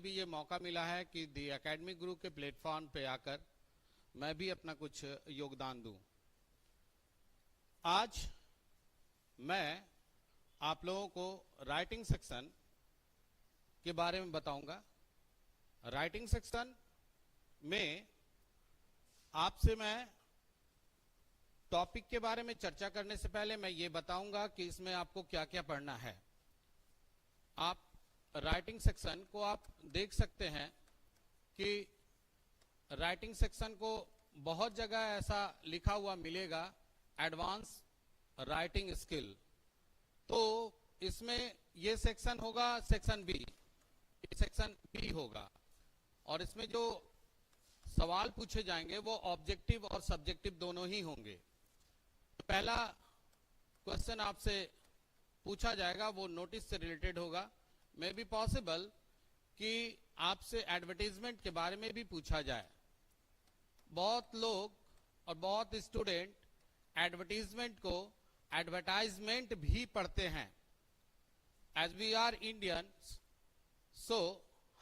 भी ये मौका मिला है कि दी एकेडमिक गुरु के प्लेटफॉर्म पे आकर मैं भी अपना कुछ योगदान दूं। आज मैं आप लोगों को राइटिंग सेक्शन के बारे में बताऊंगा। राइटिंग सेक्शन में आपसे मैं टॉपिक के बारे में चर्चा करने से पहले मैं ये बताऊंगा कि इसमें आपको क्या क्या पढ़ना है। आप राइटिंग सेक्शन को आप देख सकते हैं कि राइटिंग सेक्शन को बहुत जगह ऐसा लिखा हुआ मिलेगा, एडवांस राइटिंग स्किल। तो इसमें ये सेक्शन होगा सेक्शन बी, सेक्शन बी होगा, और इसमें जो सवाल पूछे जाएंगे वो ऑब्जेक्टिव और सब्जेक्टिव दोनों ही होंगे। तो पहला क्वेश्चन आपसे पूछा जाएगा वो नोटिस से रिलेटेड होगा। मे बी पॉसिबल कि आपसे एडवर्टीजमेंट के बारे में भी पूछा जाए। बहुत लोग और बहुत स्टूडेंट एडवर्टीजमेंट को एडवर्टाइजमेंट भी पढ़ते हैं। एज वी आर इंडियन, सो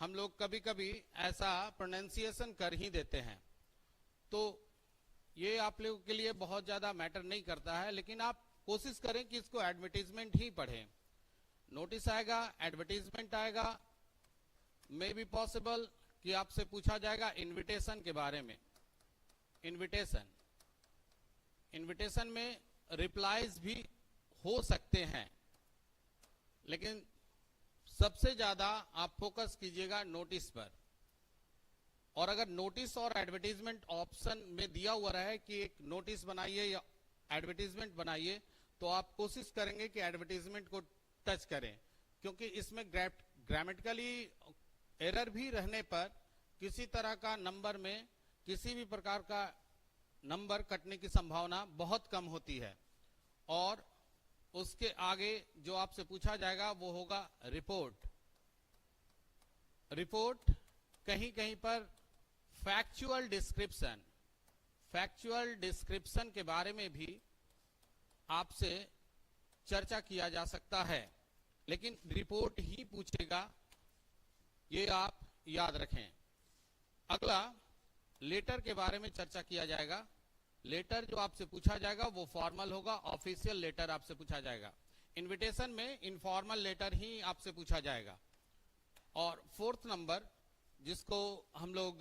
हम लोग कभी कभी ऐसा प्रोनाउंसिएशन कर ही देते हैं। तो ये आप लोगों के लिए बहुत ज्यादा मैटर नहीं करता है, लेकिन आप कोशिश करें कि इसको एडवर्टीजमेंट ही पढ़ें। नोटिस आएगा, एडवर्टीजमेंट आएगा, मे बी पॉसिबल कि आपसे पूछा जाएगा इनविटेशन के बारे में। इनविटेशन में रिप्लाईज भी हो सकते हैं, लेकिन सबसे ज्यादा आप फोकस कीजिएगा नोटिस पर। और अगर नोटिस और एडवर्टीजमेंट ऑप्शन में दिया हुआ रहे कि एक नोटिस बनाइए या एडवर्टीजमेंट बनाइए, तो आप कोशिश करेंगे कि एडवर्टीजमेंट को टच करें, क्योंकि इसमें ग्रामेटिकली एरर भी रहने पर किसी तरह का नंबर में किसी भी प्रकार का नंबर कटने की संभावना बहुत कम होती है। और उसके आगे जो आपसे पूछा जाएगा वो होगा रिपोर्ट। रिपोर्ट कहीं कहीं पर फैक्चुअल डिस्क्रिप्शन के बारे में भी आपसे चर्चा किया जा सकता है, लेकिन रिपोर्ट ही पूछेगा, ये आप याद रखें। अगला लेटर के बारे में चर्चा किया जाएगा। लेटर जो आपसे पूछा जाएगा वो फॉर्मल होगा, ऑफिशियल लेटर आपसे पूछा जाएगा। इनविटेशन में इनफॉर्मल लेटर ही आपसे पूछा जाएगा। और फोर्थ नंबर जिसको हम लोग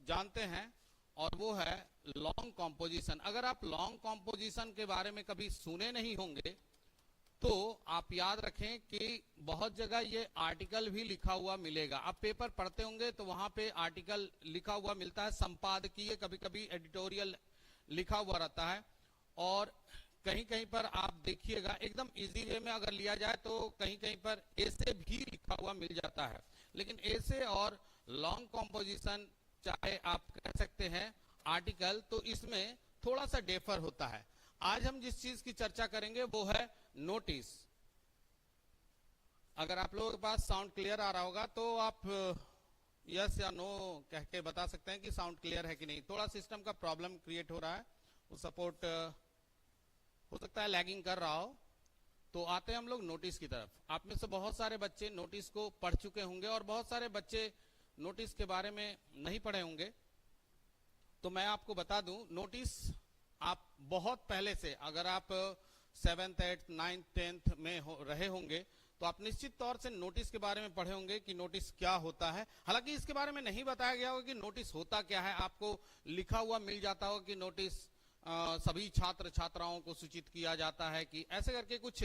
जानते हैं, और वो है लॉन्ग कॉम्पोजिशन। अगर आप लॉन्ग कॉम्पोजिशन के बारे में कभी सुने नहीं होंगे तो आप याद रखें कि बहुत जगह ये आर्टिकल भी लिखा हुआ मिलेगा। आप पेपर पढ़ते होंगे तो वहां पे आर्टिकल लिखा हुआ मिलता है, संपादकीय, कभी कभी एडिटोरियल लिखा हुआ रहता है। और कहीं कहीं पर आप देखिएगा एकदम इजी वे में अगर लिया जाए तो कहीं कहीं पर ऐसे भी लिखा हुआ मिल जाता है। लेकिन ऐसे और लॉन्ग कॉम्पोजिशन, चाहे आप कह सकते हैं आर्टिकल, तो इसमें थोड़ा सा डिफर होता है। आज हम जिस चीज की चर्चा करेंगे वो है नोटिस। अगर आप लोगों के पास साउंड क्लियर आ रहा होगा तो आप यस या नो कह के बता सकते हैं कि साउंड क्लियर है कि नहीं। थोड़ा सिस्टम का प्रॉब्लम क्रिएट हो रहा है, वो सपोर्ट हो सकता है लैगिंग कर रहा हो। तो आते हैं हम लोग नोटिस की तरफ। आप में से बहुत सारे बच्चे नोटिस को पढ़ चुके होंगे और बहुत सारे बच्चे नोटिस के बारे में नहीं पढ़े होंगे। तो मैं आपको बता दूं, नोटिस आप बहुत पहले से, अगर आप 7th 8th 9th 10th में रहे होंगे तो आप निश्चित तौर से नोटिस के बारे में पढ़े होंगे कि नोटिस क्या होता है। हालांकि इसके बारे में नहीं बताया गया होगा कि नोटिस होता क्या है। आपको लिखा हुआ मिल जाता होगा कि नोटिस सभी छात्र छात्राओं को सूचित किया जाता है, कि ऐसे करके कुछ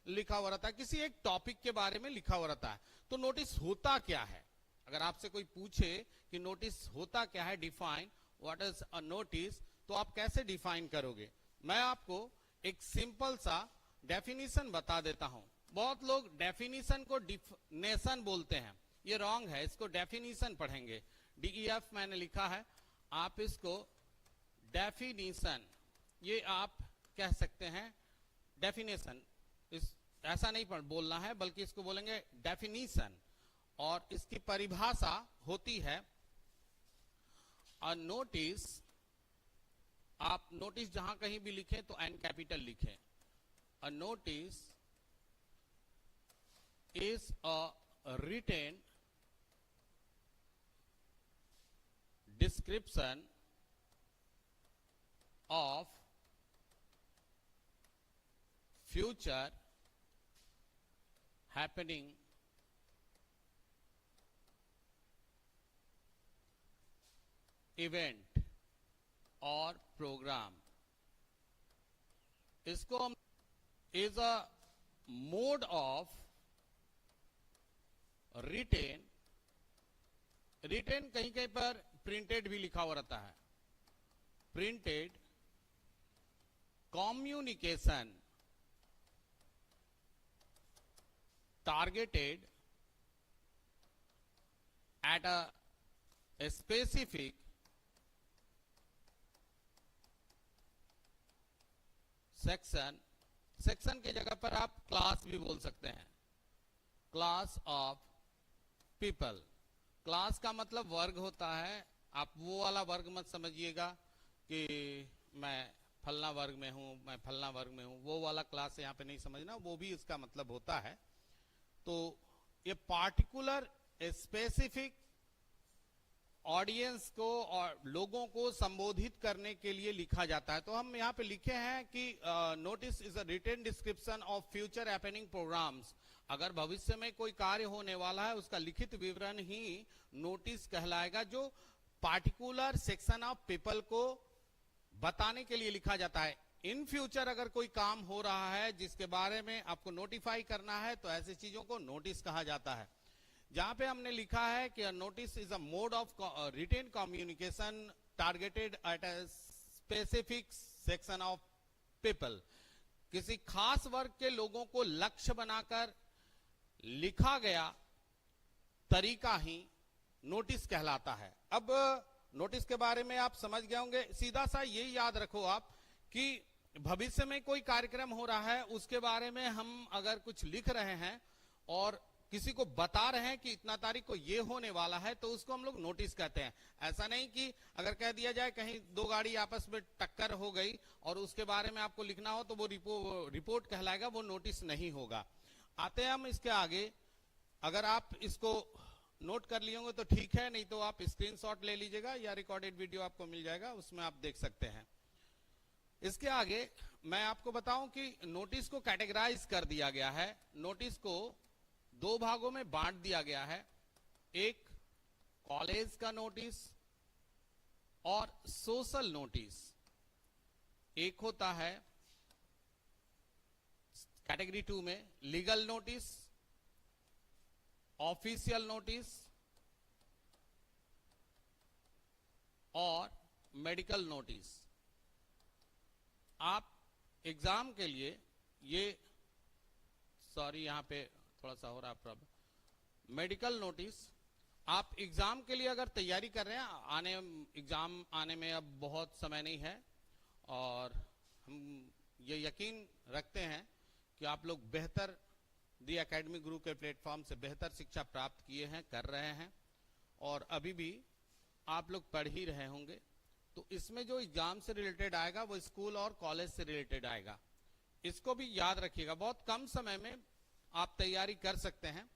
लिखा हुआ रहता है, किसी एक टॉपिक के बारे में लिखा हुआ रहता है। तो नोटिस होता क्या है, अगर आपसे कोई पूछे कि नोटिस होता क्या है, define what is a notice, तो आप कैसे डिफाइन करोगे? मैं आपको एक सिंपल सा डेफिनेशन बता देता हूं। बहुत लोग डेफिनेशन को डिफनेशन बोलते हैं, ये रॉन्ग है। इसको डेफिनेशन पढ़ेंगे, DEF मैंने लिखा है, आप इसको डेफिनेशन, ये आप कह सकते हैं डेफिनेशन। इस ऐसा नहीं बोलना है, बल्कि इसको बोलेंगे डेफिनेशन। और इसकी परिभाषा होती है अ नोटिस। आप नोटिस जहां कहीं भी लिखें तो N कैपिटल लिखें। A notice is a written description of future happening event or program. इसको हम is a mode of written कहीं कहीं पर प्रिंटेड भी लिखा हुआ रहता है, printed communication targeted at a specific section की जगह पर आप क्लास भी बोल सकते हैं, क्लास ऑफ पीपल। क्लास का मतलब वर्ग होता है, आप वो वाला वर्ग मत समझिएगा कि मैं फलना वर्ग में हूं, मैं फलना वर्ग में हूं, वो वाला क्लास यहां पे नहीं समझना, वो भी इसका मतलब होता है। तो ये पार्टिकुलर स्पेसिफिक ऑडियंस को और लोगों को संबोधित करने के लिए लिखा जाता है। तो हम यहाँ पे लिखे हैं कि notice is a written description of future happening programmes. अगर भविष्य में कोई कार्य होने वाला है उसका लिखित विवरण ही नोटिस कहलाएगा, जो पार्टिकुलर सेक्शन ऑफ पीपल को बताने के लिए लिखा जाता है। इन फ्यूचर अगर कोई काम हो रहा है जिसके बारे में आपको नोटिफाई करना है तो ऐसी चीजों को नोटिस कहा जाता है। जहां पे हमने लिखा है कि notice is a mode of written communication targeted at a specific section of people, किसी खास वर्ग के लोगों को लक्ष्य बनाकर लिखा गया तरीका ही नोटिस कहलाता है। अब नोटिस के बारे में आप समझ गए होंगे। सीधा सा ये याद रखो आप कि भविष्य में कोई कार्यक्रम हो रहा है, उसके बारे में हम अगर कुछ लिख रहे हैं और किसी को बता रहे हैं कि इतना तारीख को ये होने वाला है, तो उसको हम लोग नोटिस कहते हैं। ऐसा नहीं कि अगर कह दिया जाए कहीं दो गाड़ी आपस में टक्कर हो गई और उसके बारे में आपको लिखना हो तो वो रिपोर्ट कहलाएगा, वो नोटिस नहीं होगा। आते हैं हम इसके आगे। अगर आप इसको नोट कर लिए होंगे तो ठीक है, नहीं तो आप स्क्रीनशॉट ले लीजिएगा या रिकॉर्डेड वीडियो आपको मिल जाएगा, उसमें आप देख सकते हैं। इसके आगे मैं आपको बताऊं कि नोटिस को कैटेगराइज कर दिया गया है। नोटिस को दो भागों में बांट दिया गया है, एक कॉलेज का नोटिस और सोशल नोटिस। एक होता है कैटेगरी 2 में लीगल नोटिस, ऑफिशियल नोटिस और मेडिकल नोटिस। आप एग्जाम के लिए ये, सॉरी यहां पे थोड़ा सा हो रहा प्रॉब्लम, मेडिकल नोटिस आप एग्जाम के लिए अगर तैयारी कर रहे हैं, एग्जाम आने में अब बहुत समय नहीं है और हम ये यकीन रखते हैं कि आप लोग बेहतर दी एकेडमी गुरु के प्लेटफॉर्म से बेहतर शिक्षा प्राप्त किए हैं, कर रहे हैं और अभी भी आप लोग पढ़ ही रहे होंगे। तो इसमें जो एग्जाम से रिलेटेड आएगा वो स्कूल और कॉलेज से रिलेटेड आएगा, इसको भी याद रखिएगा। बहुत कम समय में आप तैयारी कर सकते हैं।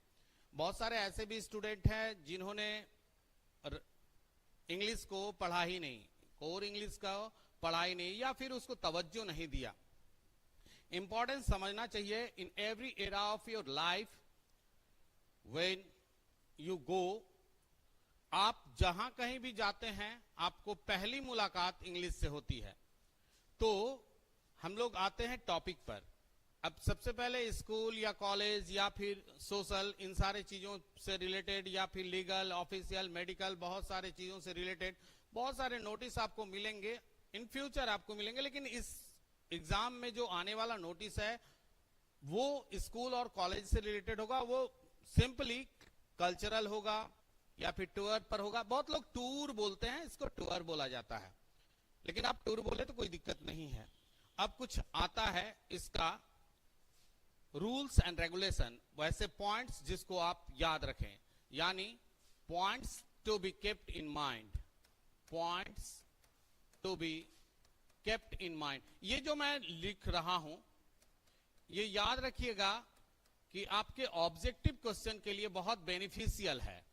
बहुत सारे ऐसे भी स्टूडेंट हैं जिन्होंने इंग्लिश को पढ़ा ही नहीं, कोर इंग्लिश का पढ़ा ही नहीं या फिर उसको तवज्जो नहीं दिया। इंपॉर्टेंस समझना चाहिए in every era of your life when you go. आप जहां कहीं भी जाते हैं आपको पहली मुलाकात इंग्लिश से होती है। तो हम लोग आते हैं टॉपिक पर। अब सबसे पहले स्कूल या कॉलेज या फिर सोशल, इन सारे चीजों से रिलेटेड या फिर लीगल, ऑफिशियल, मेडिकल, बहुत सारे चीजों से रिलेटेड बहुत सारे नोटिस आपको मिलेंगे, इन फ्यूचर आपको मिलेंगे। लेकिन इस एग्जाम में जो आने वाला नोटिस है वो स्कूल और कॉलेज से रिलेटेड होगा। वो सिंपली कल्चरल होगा या फिर टूर पर होगा। बहुत लोग टूर बोलते हैं, इसको टूर बोला जाता है, लेकिन आप टूर बोले तो कोई दिक्कत नहीं है। अब कुछ आता है इसका रूल्स एंड रेगुलेशन, वैसे पॉइंट्स जिसको आप याद रखें, यानी points to be kept in mind, points to be kept in mind. ये जो मैं लिख रहा हूं ये याद रखिएगा कि आपके ऑब्जेक्टिव क्वेश्चन के लिए बहुत बेनिफिशियल है।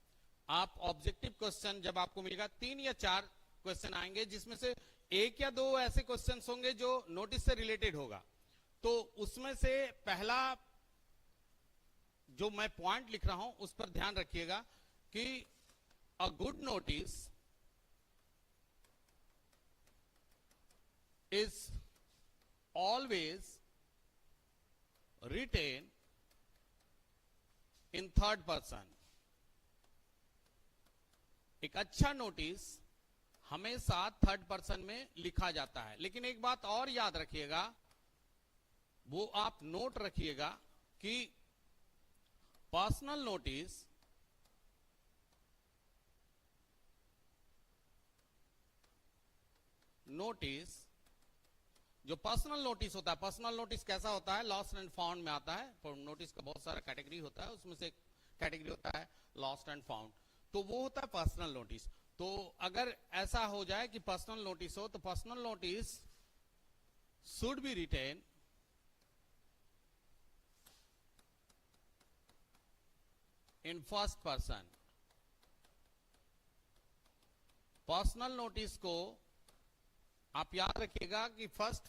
आप ऑब्जेक्टिव क्वेश्चन जब आपको मिलेगा 3 या 4 क्वेश्चन आएंगे, जिसमें से एक या दो ऐसे क्वेश्चंस होंगे जो नोटिस से रिलेटेड होगा। तो उसमें से पहला जो मैं पॉइंट लिख रहा हूं उस पर ध्यान रखिएगा कि a good notice is always written in third person. एक अच्छा नोटिस हमेशा थर्ड पर्सन में लिखा जाता है। लेकिन एक बात और याद रखिएगा, वो आप नोट रखिएगा कि पर्सनल नोटिस जो पर्सनल नोटिस होता है, पर्सनल नोटिस कैसा होता है, लॉस्ट एंड फाउंड में आता है। नोटिस का बहुत सारा कैटेगरी होता है, उसमें से कैटेगरी होता है लॉस्ट एंड फाउंड, तो वो होता है पर्सनल नोटिस। तो अगर ऐसा हो जाए कि पर्सनल नोटिस हो, तो personal notice should be written in first person. Personal notice को आप याद रखिएगा कि फर्स्ट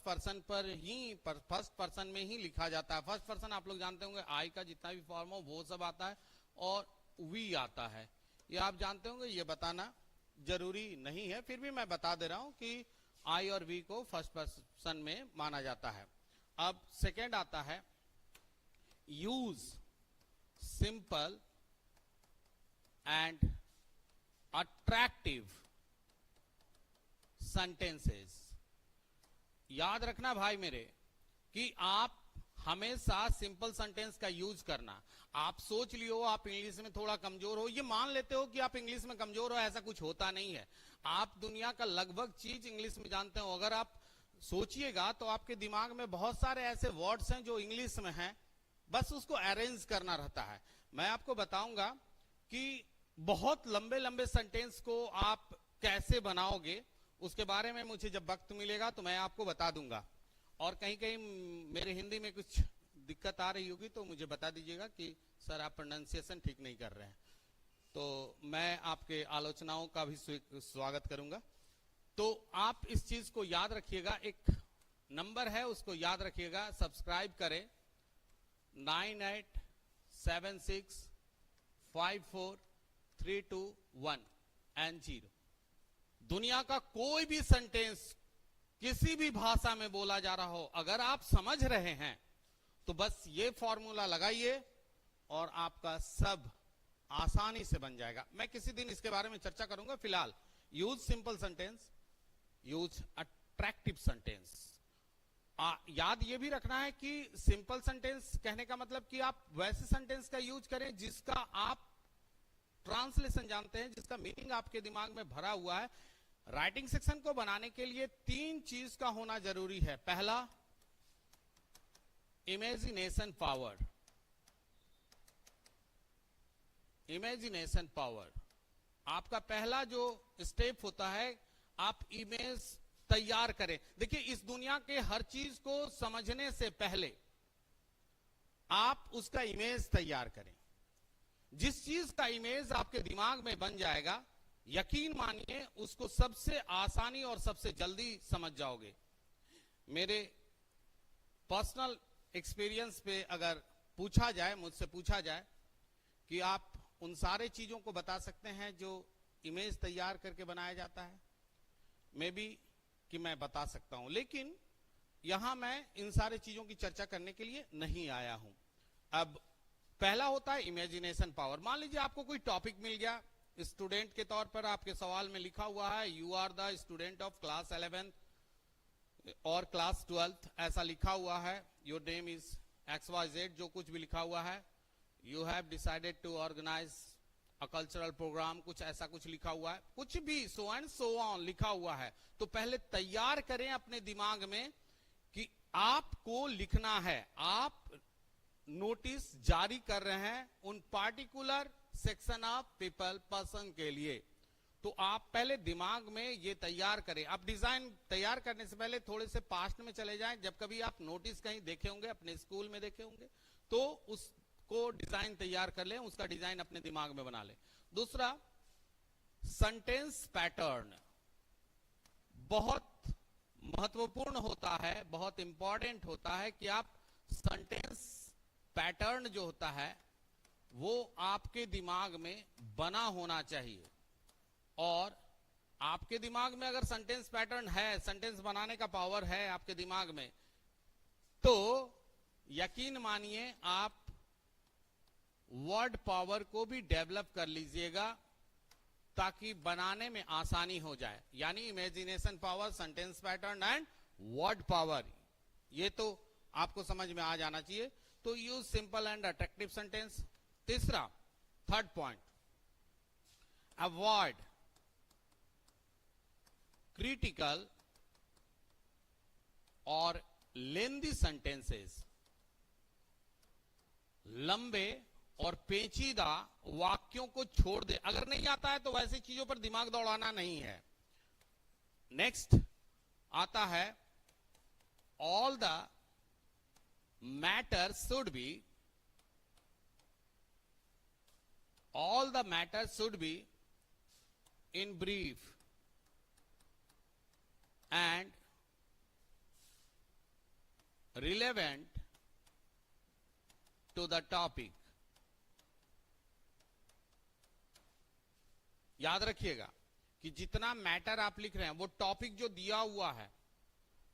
पर्सन में ही लिखा जाता है। फर्स्ट पर्सन आप लोग जानते होंगे, आई का जितना भी फॉर्म हो वो सब आता है और वी आता है, ये आप जानते होंगे। ये बताना जरूरी नहीं है, फिर भी मैं बता दे रहा हूं कि आई और वी को फर्स्ट पर्सन में माना जाता है। अब सेकेंड आता है use simple and attractive sentences. याद रखना भाई मेरे कि आप हमेशा सिंपल सेंटेंस का यूज करना। आप सोच लियो आप इंग्लिश में थोड़ा कमजोर हो, ये मान लेते हो कि आप इंग्लिश में कमजोर हो, ऐसा कुछ होता नहीं है। आप दुनिया का लगभग चीज इंग्लिश में जानते हो। अगर आप सोचिएगा तो आपके दिमाग में बहुत सारे ऐसे वर्ड्स हैं जो इंग्लिश में हैं, बस उसको अरेंज करना रहता है। मैं आपको बताऊंगा कि बहुत लंबे लंबे सेंटेंस को आप कैसे बनाओगे, उसके बारे में मुझे जब वक्त मिलेगा तो मैं आपको बता दूंगा। और कहीं कहीं मेरे हिंदी में कुछ दिक्कत आ रही होगी तो मुझे बता दीजिएगा कि सर आप प्रोनाउंसिएशन ठीक नहीं कर रहे हैं, तो मैं आपके आलोचनाओं का भी स्वागत करूंगा। तो आप इस चीज को याद रखिएगा, एक नंबर है उसको याद रखिएगा, सब्सक्राइब करें 9876543210। दुनिया का कोई भी सेंटेंस किसी भी भाषा में बोला जा रहा हो, अगर आप समझ रहे हैं तो बस ये फॉर्मूला लगाइए और आपका सब आसानी से बन जाएगा। मैं किसी दिन इसके बारे में चर्चा करूंगा। फिलहाल use simple sentence, use attractive sentence. याद ये भी रखना है कि सिंपल सेंटेंस कहने का मतलब कि आप वैसे सेंटेंस का यूज करें जिसका आप ट्रांसलेशन जानते हैं, जिसका मीनिंग आपके दिमाग में भरा हुआ है। राइटिंग सेक्शन को बनाने के लिए तीन चीज का होना जरूरी है। पहला, इमेजिनेशन पावर। इमेजिनेशन पावर आपका पहला जो स्टेप होता है, आप इमेज तैयार करें। देखिए, इस दुनिया के हर चीज को समझने से पहले आप उसका इमेज तैयार करें। जिस चीज का इमेज आपके दिमाग में बन जाएगा, यकीन मानिए उसको सबसे आसानी और सबसे जल्दी समझ जाओगे। मेरे पर्सनल एक्सपीरियंस पे अगर पूछा जाए, मुझसे पूछा जाए कि आप उन सारे चीजों को बता सकते हैं जो इमेज तैयार करके बनाया जाता है, मे बी कि मैं बता सकता हूं, लेकिन यहां मैं इन सारे चीजों की चर्चा करने के लिए नहीं आया हूं। अब पहला होता है इमेजिनेशन पावर। मान लीजिए आपको कोई टॉपिक मिल गया, स्टूडेंट के तौर पर आपके सवाल में लिखा हुआ है you are the student of class 11th और क्लास 12th, ऐसा लिखा हुआ है। योर नेम इज XYZ, जो कुछ भी लिखा हुआ है। You have decided to organise a cultural programme, कुछ ऐसा कुछ लिखा हुआ है, कुछ भी सो एंड सो ऑन लिखा हुआ है। तो पहले तैयार करें अपने दिमाग में कि आपको लिखना है, आप नोटिस जारी कर रहे हैं उन particular section of people, person के लिए। तो आप पहले दिमाग में ये तैयार करें। आप डिजाइन तैयार करने से पहले थोड़े से पास्ट में चले जाएं। जब कभी आप नोटिस कहीं देखे होंगे, अपने स्कूल में देखे होंगे, तो उसको डिजाइन तैयार कर लें, उसका डिजाइन अपने दिमाग में बना लें। दूसरा, सेंटेंस पैटर्न। बहुत महत्वपूर्ण होता है, बहुत इंपॉर्टेंट होता है कि आप सेंटेंस पैटर्न जो होता है वो आपके दिमाग में बना होना चाहिए। और आपके दिमाग में अगर सेंटेंस पैटर्न है, सेंटेंस बनाने का पावर है आपके दिमाग में, तो यकीन मानिए आप वर्ड पावर को भी डेवलप कर लीजिएगा ताकि बनाने में आसानी हो जाए। यानी imagination power, sentence pattern and word power, ये तो आपको समझ में आ जाना चाहिए। तो use simple and attractive sentence. तीसरा, थर्ड पॉइंट, अवॉइड क्रिटिकल और लेंदी सेंटेंसेस। लंबे और पेचीदा वाक्यों को छोड़ दे। अगर नहीं आता है तो वैसी चीजों पर दिमाग दौड़ाना नहीं है। नेक्स्ट आता है, all the matter should be in brief and relevant to the topic. याद रखिएगा कि जितना मैटर आप लिख रहे हैं वो टॉपिक जो दिया हुआ है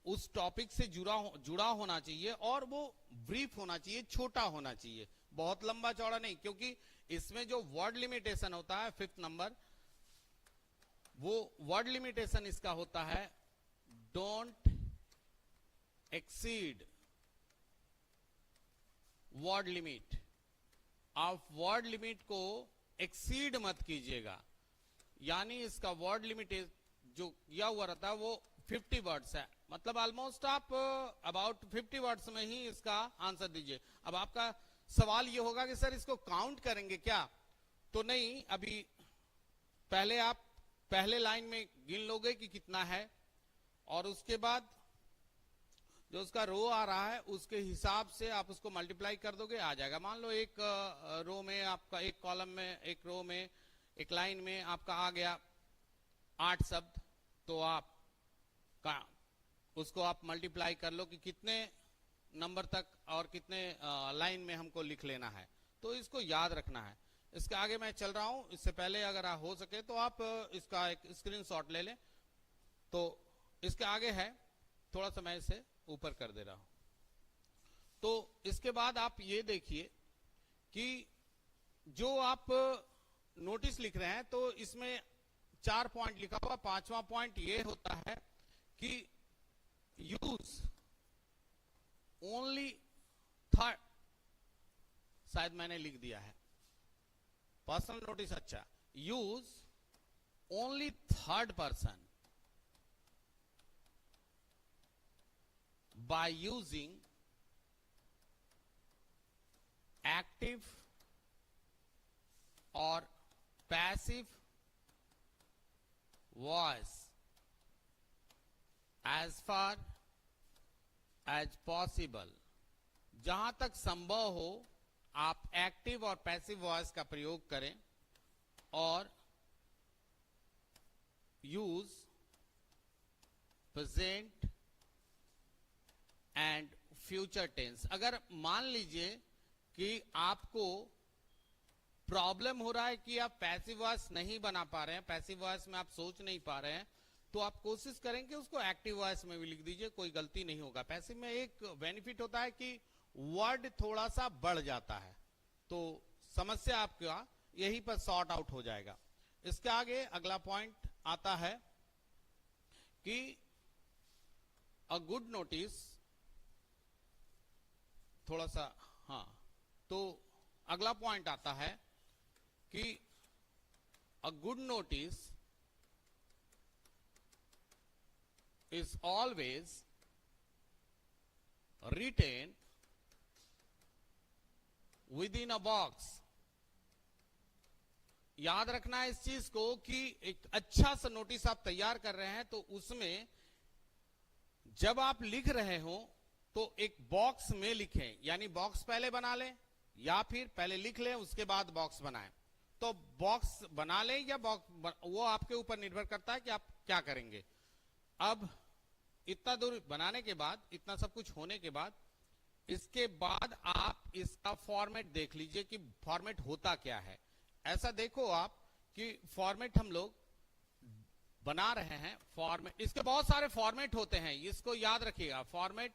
उस टॉपिक से जुड़ा होना चाहिए और वो ब्रीफ होना चाहिए, छोटा होना चाहिए, बहुत लंबा चौड़ा नहीं। क्योंकि इसमें जो वर्ड लिमिटेशन होता है, 5th नंबर, वो वर्ड लिमिटेशन इसका होता है, डोंट एक्सीड वर्ड लिमिट। आप वर्ड लिमिट को एक्सीड मत कीजिएगा। यानी इसका वर्ड लिमिट जो किया हुआ रहता है वो 50 वर्ड्स है, मतलब ऑलमोस्ट आप अबाउट 50 वर्ड्स में ही इसका आंसर दीजिए। अब आपका सवाल ये होगा कि सर इसको काउंट करेंगे क्या? तो नहीं, अभी पहले आप पहले लाइन में गिन लोगे कि कितना है, और उसके बाद जो उसका रो आ रहा है उसके हिसाब से आप उसको मल्टीप्लाई कर दोगे, आ जाएगा। मान लो एक रो में आपका, एक कॉलम में, एक रो में, एक लाइन में आपका आ गया 8 शब्द, तो आप उसको आप मल्टीप्लाई कर लो कि कितने नंबर तक और कितने लाइन में हमको लिख लेना है। तो इसको याद रखना है। इसके आगे मैं चल रहा हूं, इससे पहले अगर हो सके तो आप इसका एक स्क्रीनशॉट ले लें। तो इसके आगे है, थोड़ा सा मैं इसे ऊपर कर दे रहा हूं। तो इसके बाद आप ये देखिए कि जो आप नोटिस लिख रहे हैं तो इसमें 4 पॉइंट लिखा हुआ। 5वां पॉइंट ये होता है कि यूज ओनली थर्ड, शायद मैंने लिख दिया है पर्सनल नोटिस, अच्छा, use only third person by using active और passive voice as far as possible. जहां तक संभव हो आप एक्टिव और पैसिव वॉइस का प्रयोग करें, और use present and future tense. अगर मान लीजिए कि आपको प्रॉब्लम हो रहा है कि आप पैसिव वॉइस नहीं बना पा रहे हैं, पैसिव वॉइस में आप सोच नहीं पा रहे हैं, तो आप कोशिश करें कि उसको एक्टिव वॉइस में भी लिख दीजिए, कोई गलती नहीं होगा। पैसिव में एक बेनिफिट होता है कि वर्ड थोड़ा सा बढ़ जाता है, तो समस्या आपका यहीं पर सॉर्ट आउट हो जाएगा। इसके आगे अगला पॉइंट आता है कि अ गुड नोटिस, थोड़ा सा, हाँ, तो अगला पॉइंट आता है कि a good notice is always written within a box। याद रखना है इस चीज को कि एक अच्छा सा नोटिस आप तैयार कर रहे हैं तो उसमें जब आप लिख रहे हो तो एक बॉक्स में लिखें, यानी बॉक्स पहले बना लें या फिर पहले लिख लें उसके बाद बॉक्स बनाएं। तो बॉक्स बना लें या बॉक्स, वो आपके ऊपर निर्भर करता है कि आप क्या करेंगे। अब इतना दूर बनाने के बाद, इतना सब कुछ होने के बाद, इसके बाद आप इसका फॉर्मेट देख लीजिए कि फॉर्मेट होता क्या है। ऐसा देखो आप कि फॉर्मेट हम लोग बना रहे हैं, फॉर्मेट, इसके बहुत सारे फॉर्मेट होते हैं, इसको याद रखिएगा। फॉर्मेट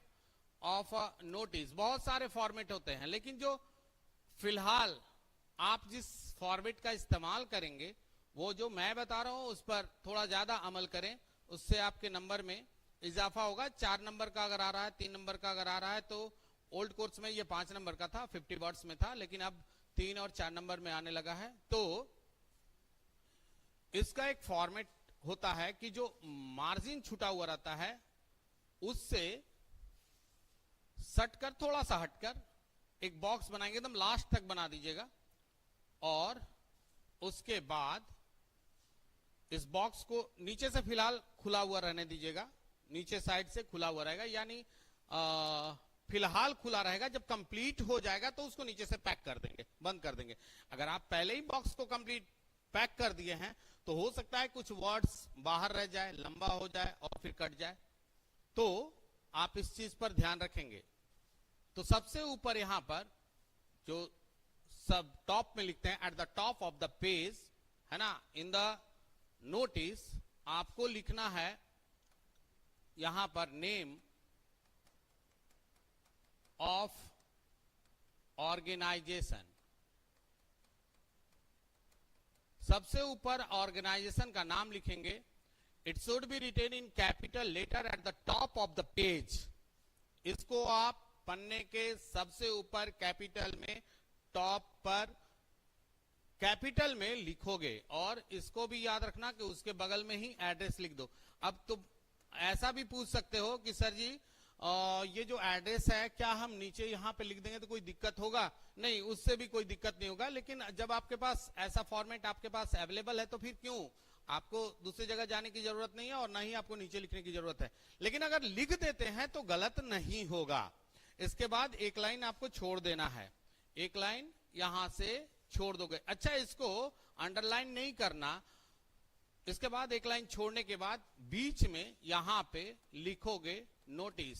ऑफ नोटिस, बहुत सारे फॉर्मेट होते हैं, लेकिन जो फिलहाल आप जिस फॉर्मेट का इस्तेमाल करेंगे, वो जो मैं बता रहा हूं उस पर थोड़ा ज्यादा अमल करें, उससे आपके नंबर में इजाफा होगा। 4 नंबर का अगर आ रहा है, 3 नंबर का अगर आ रहा है, तो ओल्ड कोर्स में ये 5 नंबर का था, 50 वर्ड्स में था, लेकिन अब 3 और 4 नंबर में आने लगा है। तो इसका एक फॉर्मेट होता है कि जो मार्जिन छुटा हुआ रहता है उससे सटकर, थोड़ा सा हटकर एक बॉक्स बनाएंगे, एकदम लास्ट तक बना दीजिएगा, और उसके बाद इस बॉक्स को नीचे से फिलहाल खुला हुआ रहने दीजिएगा, नीचे साइड से खुला हुआ रहेगा, यानी फिलहाल खुला रहेगा। जब कंप्लीट हो जाएगा तो उसको नीचे से पैक कर देंगे, बंद कर देंगे। अगर आप पहले ही बॉक्स को कंप्लीट पैक कर दिए हैं तो हो सकता है कुछ वर्ड्स बाहर रह जाए, लंबा हो जाए और फिर कट जाए, तो आप इस चीज पर ध्यान रखेंगे। तो सबसे ऊपर यहां पर जो सब टॉप में लिखते हैं, eight the top of the page, है ना, इन द नोटिस, आपको लिखना है यहां पर नेम ऑफ ऑर्गेनाइजेशन। सबसे ऊपर ऑर्गेनाइजेशन का नाम लिखेंगे। It should be written in capital letter at the top of the page. इसको आप पन्ने के सबसे ऊपर कैपिटल में, टॉप पर कैपिटल में लिखोगे, और इसको भी याद रखना कि उसके बगल में ही एड्रेस लिख दो। अब तो ऐसा भी पूछ सकते हो कि सर जी ये जो एड्रेस है क्या हम नीचे यहां पे लिख देंगे तो कोई दिक्कत होगा? नहीं, उससे भी कोई दिक्कत नहीं होगा, लेकिन जब आपके पास ऐसा फॉर्मेट आपके पास अवेलेबल है तो फिर क्यों, आपको दूसरी जगह जाने की जरूरत नहीं है और ना ही आपको नीचे लिखने की जरूरत है। लेकिन अगर लिख देते हैं तो गलत नहीं होगा। इसके बाद एक लाइन आपको छोड़ देना है, एक लाइन यहां से छोड़ दोगे। अच्छा, इसको अंडरलाइन नहीं करना। इसके बाद एक लाइन छोड़ने के बाद बीच में यहां पे लिखोगे notice.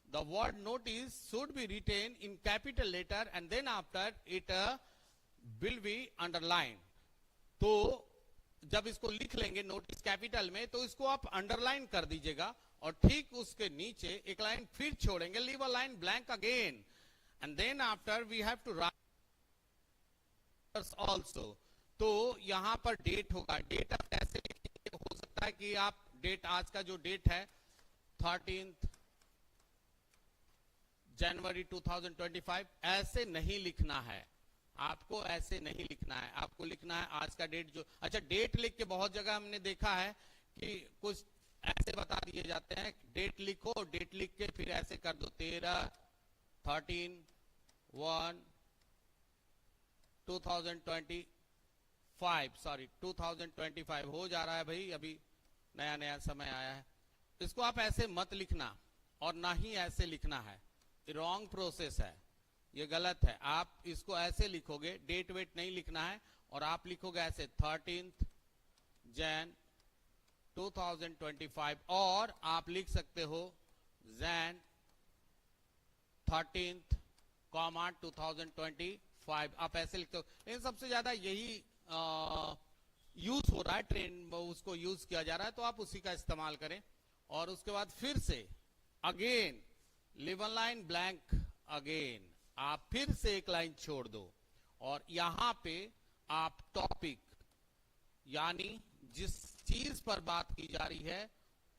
The word notice should be written in capital letter and then after it will be underline. तो जब इसको लिख लेंगे नोटिस कैपिटल में, तो इसको आप अंडरलाइन कर दीजिएगा, और ठीक उसके नीचे एक लाइन फिर छोड़ेंगे, leave a line blank again, and then after we have to write also. तो यहां पर डेट होगा। डेट आप कैसे लिखेंगे? हो सकता है कि आप डेट, आज का जो डेट है 13 जनवरी 2025, ऐसे नहीं लिखना है, आपको ऐसे नहीं लिखना है। आपको लिखना है आज का डेट जो, अच्छा, डेट लिख के बहुत जगह हमने देखा है कि कुछ ऐसे बता दिए जाते हैं, डेट लिखो, डेट लिख के फिर ऐसे कर दो 2025 हो जा रहा है भाई, अभी नया नया समय आया है। इसको आप ऐसे मत लिखना, और ना ही ऐसे लिखना है, रॉन्ग प्रोसेस है, ये गलत है। आप इसको ऐसे लिखोगे, डेट वेट नहीं लिखना है, और आप लिखोगे ऐसे 13 जैन 2025, और आप लिख सकते हो जैन 13 2025, आप ऐसे लिखते हो। लेकिन सबसे ज्यादा यही यूज हो रहा है, ट्रेंड उसको यूज किया जा रहा है, तो आप उसी का इस्तेमाल करें। और उसके बाद फिर से again leave a line blank again, आप फिर से एक लाइन छोड़ दो, और यहां पे आप टॉपिक, यानी जिस चीज पर बात की जा रही है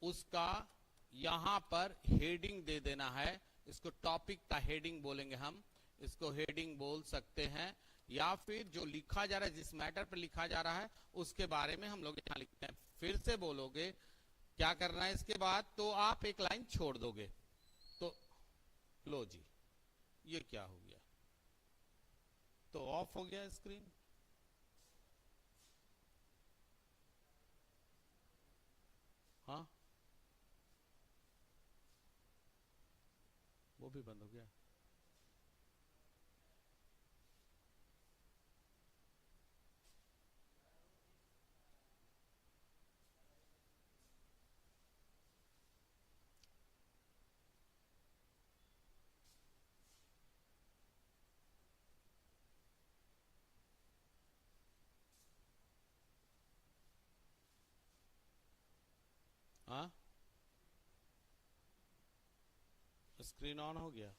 उसका यहां पर हेडिंग दे देना है। इसको टॉपिक का हेडिंग बोलेंगे हम, इसको हेडिंग बोल सकते हैं, या फिर जो लिखा जा रहा है, जिस मैटर पर लिखा जा रहा है उसके बारे में हम लोग यहां लिखते हैं। फिर से बोलोगे क्या करना है इसके बाद, तो आप एक लाइन छोड़ दोगे। तो लो जी, ये क्या हो गया, तो ऑफ हो गया स्क्रीन। हाँ, वो भी बंद हो गया। स्क्रीन ऑन हो गया?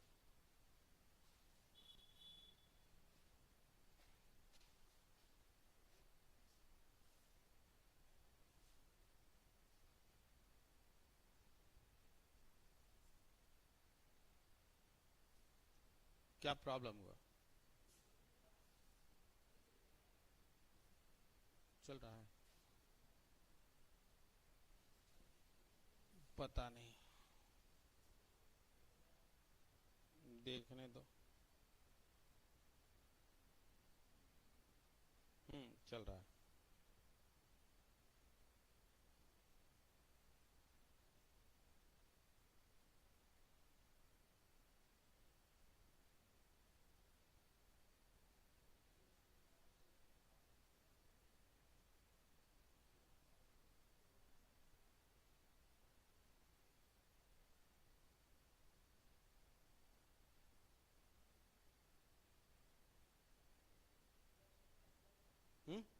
क्या प्रॉब्लम हुआ? चल रहा है? पता नहीं, देखने दो। चल रहा है।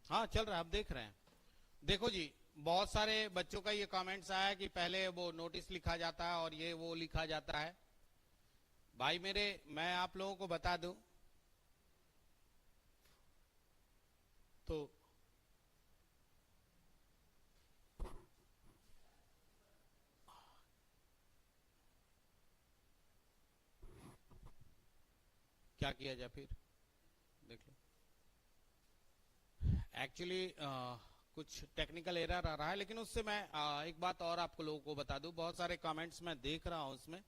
हाँ चल रहा है, आप देख रहे हैं। देखो जी, बहुत सारे बच्चों का ये कमेंट्स आया है कि पहले वो नोटिस लिखा जाता है और ये वो लिखा जाता है। भाई मेरे, मैं आप लोगों को बता दूं तो क्या किया जाए, फिर देख लो। एक्चुअली कुछ टेक्निकल एरर आ रहा है, लेकिन उससे मैं एक बात और आपको लोगों को बता दूं। बहुत सारे कमेंट्स मैं देख रहा हूं, उसमें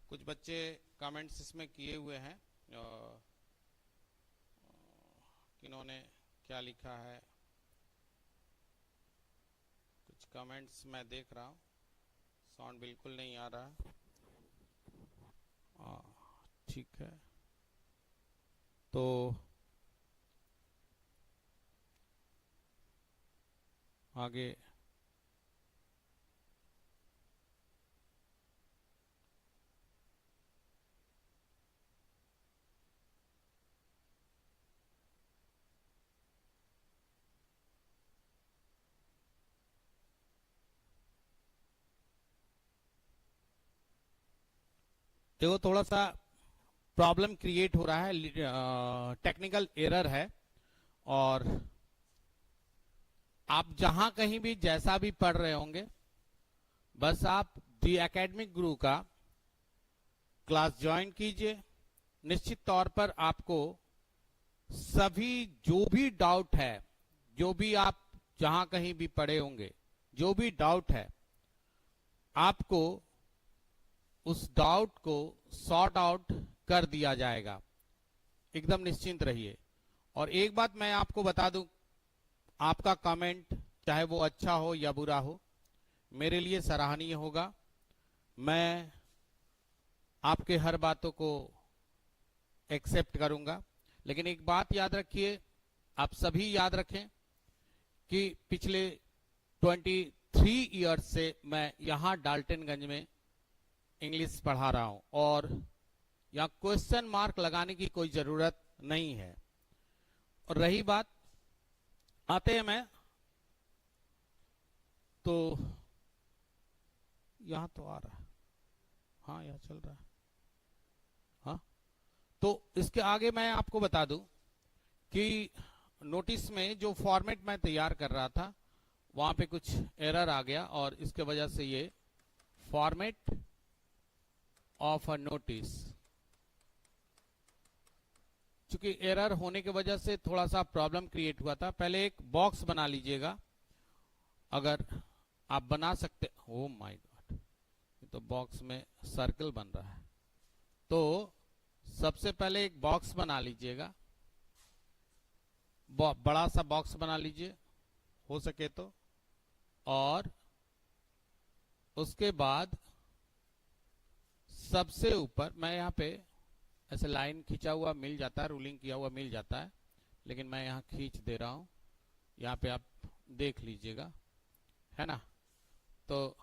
कुछ बच्चे कमेंट्स इसमें किए हुए हैं। किन्होंने क्या लिखा है, कुछ कमेंट्स मैं देख रहा हूं। साउंड बिल्कुल नहीं आ रहा। ठीक है, तो आगे देखो, थोड़ा सा प्रॉब्लम क्रिएट हो रहा है, टेक्निकल एरर है। और आप जहां कहीं भी जैसा भी पढ़ रहे होंगे, बस आप दी एकेडमिक गुरु का क्लास ज्वाइन कीजिए। निश्चित तौर पर आपको सभी जो भी डाउट है, जो भी आप जहां कहीं भी पढ़े होंगे, जो भी डाउट है, आपको उस डाउट को सॉर्ट आउट कर दिया जाएगा। एकदम निश्चिंत रहिए। और एक बात मैं आपको बता दूं, आपका कमेंट चाहे वो अच्छा हो या बुरा हो, मेरे लिए सराहनीय होगा। मैं आपके हर बातों को एक्सेप्ट करूंगा। लेकिन एक बात याद रखिए, आप सभी याद रखें कि पिछले 23 ईयर्स से मैं यहां डाल्टनगंज में इंग्लिश पढ़ा रहा हूं और यहां क्वेश्चन मार्क लगाने की कोई जरूरत नहीं है। और रही बात, आते हैं मैं तो यहां तो आ रहा है, हाँ यहां चल रहा है। हाँ, तो इसके आगे मैं आपको बता दूं कि नोटिस में जो फॉर्मेट मैं तैयार कर रहा था, वहां पे कुछ एरर आ गया और इसके वजह से ये फॉर्मेट ऑफ अ नोटिस, चूंकि एरर होने की वजह से थोड़ा सा प्रॉब्लम क्रिएट हुआ था। पहले एक बॉक्स बना लीजिएगा, अगर आप बना सकते। ओ माय गॉड, तो बॉक्स में सर्कल बन रहा है। तो सबसे पहले एक बॉक्स बना लीजिएगा, बड़ा सा बॉक्स बना लीजिए हो सके तो। और उसके बाद सबसे ऊपर, मैं यहाँ पे ऐसे लाइन खींचा हुआ मिल जाता है, रूलिंग किया हुआ मिल जाता है, लेकिन मैं यहाँ खींच दे रहा हूं। यहाँ पे आप देख लीजिएगा, है ना। तो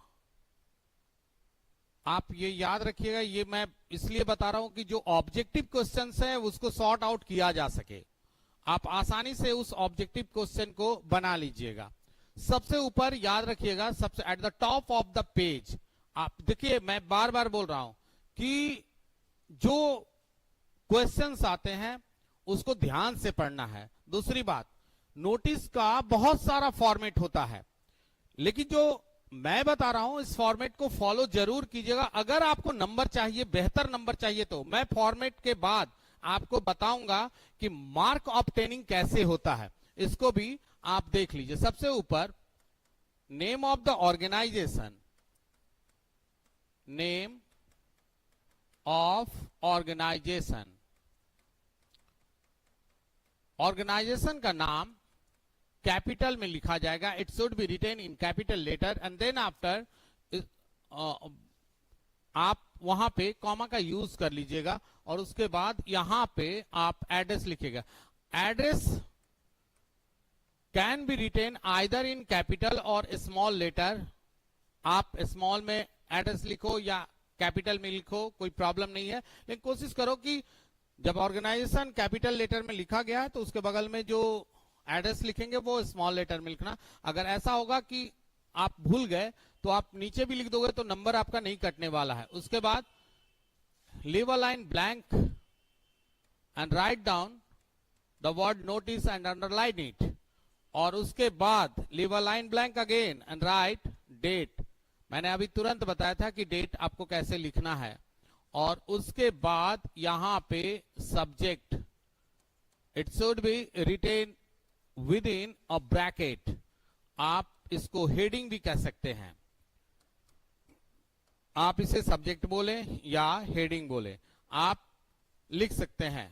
आप ये याद रखिएगा, ये मैं इसलिए बता रहा हूं कि जो ऑब्जेक्टिव क्वेश्चंस है उसको सॉर्ट आउट किया जा सके, आप आसानी से उस ऑब्जेक्टिव क्वेश्चन को बना लीजिएगा। सबसे ऊपर याद रखिएगा, सबसे eight the top of the page, आप देखिए मैं बार बार बोल रहा हूं कि जो क्वेश्चंस आते हैं उसको ध्यान से पढ़ना है। दूसरी बात, नोटिस का बहुत सारा फॉर्मेट होता है, लेकिन जो मैं बता रहा हूं इस फॉर्मेट को फॉलो जरूर कीजिएगा। अगर आपको नंबर चाहिए, बेहतर नंबर चाहिए, तो मैं फॉर्मेट के बाद आपको बताऊंगा कि मार्क ऑब्टेनिंग कैसे होता है, इसको भी आप देख लीजिए। सबसे ऊपर name of the organisation, name of organisation, organisation का नाम कैपिटल में लिखा जाएगा। It should be written in capital letter and then after आप वहां पे कॉमा का यूज कर लीजिएगा और उसके बाद यहां पे आप एड्रेस लिखिएगा। Address can be written either in capital और स्मॉल लेटर। आप स्मॉल में एड्रेस लिखो या कैपिटल में लिखो, कोई प्रॉब्लम नहीं है, लेकिन कोशिश करो कि जब ऑर्गेनाइजेशन कैपिटल लेटर में लिखा गया है तो उसके बगल में जो एड्रेस लिखेंगे वो स्मॉल लेटर में लिखना। अगर ऐसा होगा कि आप भूल गए तो आप नीचे भी लिख दोगे तो नंबर आपका नहीं कटने वाला है। उसके बाद leave a line blank and write down the word notice and underline it, और उसके बाद leave a line blank again and write date. मैंने अभी तुरंत बताया था कि डेट आपको कैसे लिखना है। और उसके बाद यहां पे subject, it should be written within a bracket. आप इसको हेडिंग भी कह सकते हैं, आप इसे सब्जेक्ट बोले या हेडिंग बोले, आप लिख सकते हैं।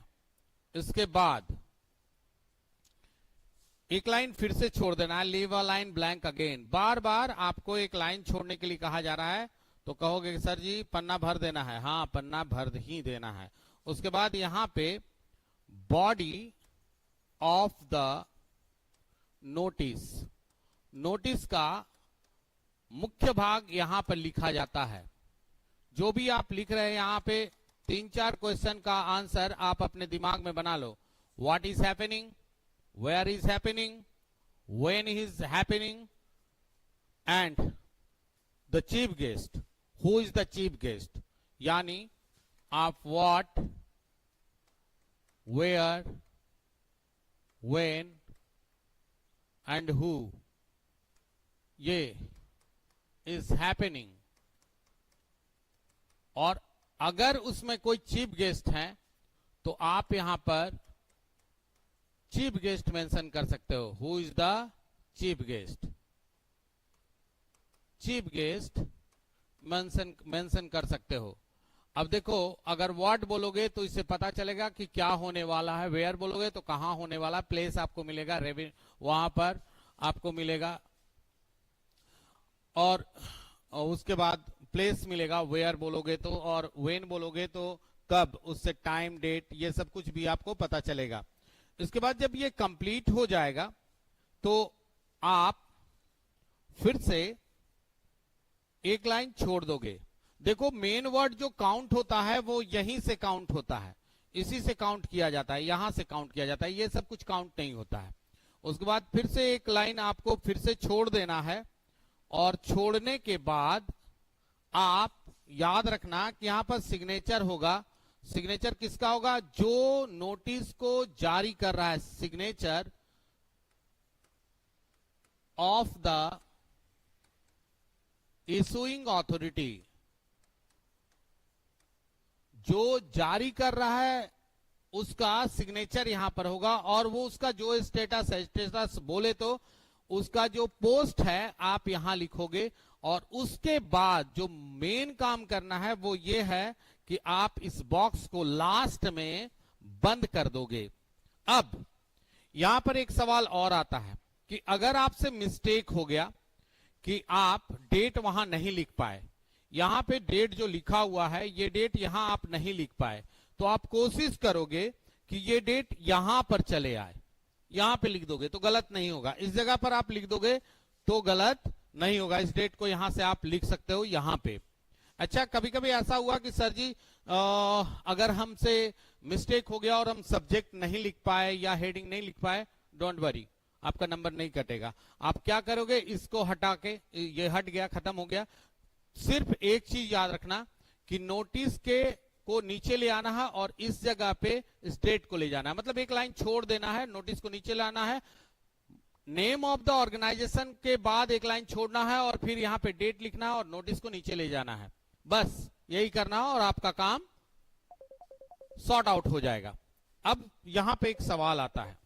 इसके बाद एक लाइन फिर से छोड़ देना है, leave a line blank again. बार बार आपको एक लाइन छोड़ने के लिए कहा जा रहा है तो कहोगे सर जी पन्ना भर देना है। हाँ, पन्ना भर ही देना है। उसके बाद यहां पे body of the notice, notice का मुख्य भाग यहां पर लिखा जाता है। जो भी आप लिख रहे हैं यहां पे 3-4 क्वेश्चन का आंसर आप अपने दिमाग में बना लो। What is happening, where is happening, when is happening and the chief guest, who is the chief guest. यानी आप what, where, when and who, ये इज हैपनिंग। और अगर उसमें कोई चीफ गेस्ट है तो आप यहां पर चीफ गेस्ट मेंशन कर सकते हो। Who is the chief guest, chief guest mention कर सकते हो। अब देखो, अगर व्हाट बोलोगे तो इससे पता चलेगा कि क्या होने वाला है, वेयर बोलोगे तो कहां होने वाला, प्लेस आपको मिलेगा, वहां पर आपको मिलेगा, और उसके बाद प्लेस मिलेगा वेयर बोलोगे तो, और व्हेन बोलोगे तो कब, उससे टाइम, डेट, ये सब कुछ भी आपको पता चलेगा। इसके बाद जब ये कंप्लीट हो जाएगा तो आप फिर से एक लाइन छोड़ दोगे। देखो, मेन वर्ड जो काउंट होता है वो यहीं से काउंट होता है, इसी से काउंट किया जाता है, यहां से काउंट किया जाता है, ये सब कुछ काउंट नहीं होता है। उसके बाद फिर से एक लाइन आपको फिर से छोड़ देना है, और छोड़ने के बाद आप याद रखना कि यहां पर सिग्नेचर होगा। सिग्नेचर किसका होगा? जो नोटिस को जारी कर रहा है, signature of the issuing authority. जो जारी कर रहा है उसका सिग्नेचर यहां पर होगा, और वो उसका जो स्टेटस है, स्टेटस बोले तो उसका जो पोस्ट है आप यहां लिखोगे। और उसके बाद जो मेन काम करना है वो ये है कि आप इस बॉक्स को लास्ट में बंद कर दोगे। अब यहां पर एक सवाल और आता है कि अगर आपसे मिस्टेक हो गया कि आप डेट वहां नहीं लिख पाए, यहां पे डेट जो लिखा हुआ है ये डेट यहां आप नहीं लिख पाए, तो आप कोशिश करोगे कि ये डेट यहां पर चले आए, यहां पे लिख दोगे तो गलत नहीं होगा। इस जगह पर आप लिख दोगे तो गलत नहीं होगा। इस डेट को यहां से आप लिख सकते हो यहां पे। अच्छा, कभी कभी ऐसा हुआ कि सर जी अगर हमसे मिस्टेक हो गया और हम सब्जेक्ट नहीं लिख पाए या हेडिंग नहीं लिख पाए, डोंट वरी, आपका नंबर नहीं कटेगा। आप क्या करोगे, इसको हटा के, ये हट गया, खत्म हो गया। सिर्फ एक चीज याद रखना कि नोटिस के को नीचे ले आना है और इस जगह पे इस डेट को ले जाना है, मतलब एक लाइन छोड़ देना है, नोटिस को नीचे लाना है, नेम ऑफ द ऑर्गेनाइजेशन के बाद एक लाइन छोड़ना है और फिर यहां पे डेट लिखना है और नोटिस को नीचे ले जाना है। बस यही करना है और आपका काम सॉर्ट आउट हो जाएगा। अब यहां पे एक सवाल आता है